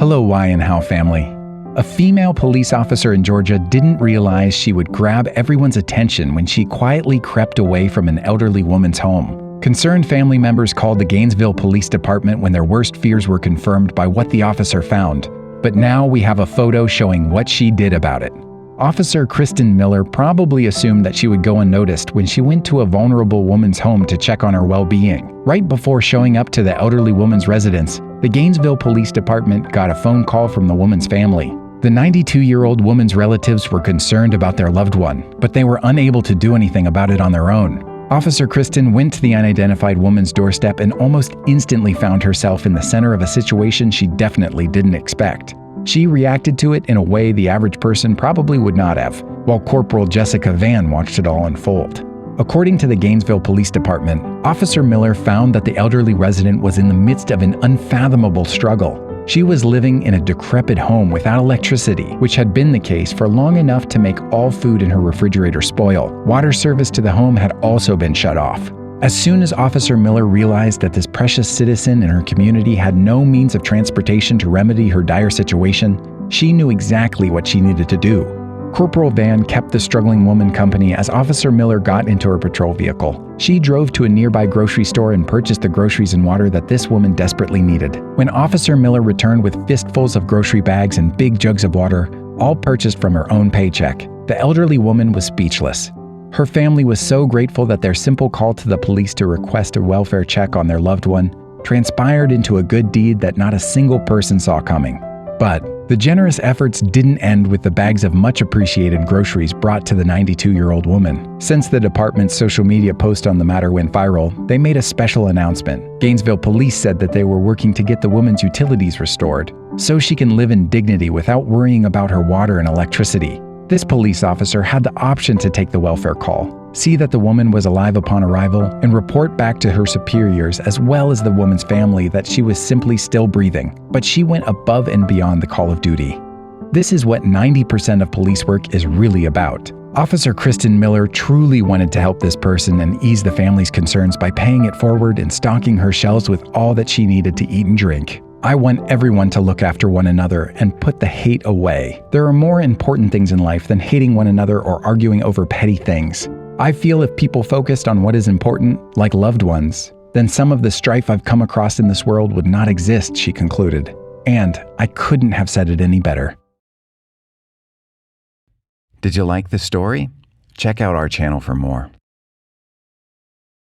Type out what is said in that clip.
Hello, Why and How family. A female police officer in Georgia didn't realize she would grab everyone's attention when she quietly crept away from an elderly woman's home. Concerned family members called the Gainesville Police Department when their worst fears were confirmed by what the officer found. But now we have a photo showing what she did about it. Officer Kristen Miller probably assumed that she would go unnoticed when she went to a vulnerable woman's home to check on her well-being. Right before showing up to the elderly woman's residence, the Gainesville Police Department got a phone call from the woman's family. The 92-year-old woman's relatives were concerned about their loved one, but they were unable to do anything about it on their own. Officer Kristen went to the unidentified woman's doorstep and almost instantly found herself in the center of a situation she definitely didn't expect. She reacted to it in a way the average person probably would not have, while Corporal Jessica Van watched it all unfold. According to the Gainesville Police Department, Officer Miller found that the elderly resident was in the midst of an unfathomable struggle. She was living in a decrepit home without electricity, which had been the case for long enough to make all food in her refrigerator spoil. Water service to the home had also been shut off. As soon as Officer Miller realized that this precious citizen in her community had no means of transportation to remedy her dire situation, she knew exactly what she needed to do. Corporal Van kept the struggling woman company as Officer Miller got into her patrol vehicle. She drove to a nearby grocery store and purchased the groceries and water that this woman desperately needed. When Officer Miller returned with fistfuls of grocery bags and big jugs of water, all purchased from her own paycheck, the elderly woman was speechless. Her family was so grateful that their simple call to the police to request a welfare check on their loved one transpired into a good deed that not a single person saw coming. But the generous efforts didn't end with the bags of much appreciated groceries brought to the 92-year-old woman. Since the department's social media post on the matter went viral, they made a special announcement. Gainesville police said that they were working to get the woman's utilities restored so she can live in dignity without worrying about her water and electricity. This police officer had the option to take the welfare call, see that the woman was alive upon arrival, and report back to her superiors as well as the woman's family that she was simply still breathing. But she went above and beyond the call of duty. This is what 90% of police work is really about. Officer Kristen Miller truly wanted to help this person and ease the family's concerns by paying it forward and stocking her shelves with all that she needed to eat and drink. I want everyone to look after one another and put the hate away. There are more important things in life than hating one another or arguing over petty things. I feel if people focused on what is important, like loved ones, then some of the strife I've come across in this world would not exist, she concluded. And I couldn't have said it any better. Did you like the story? Check out our channel for more.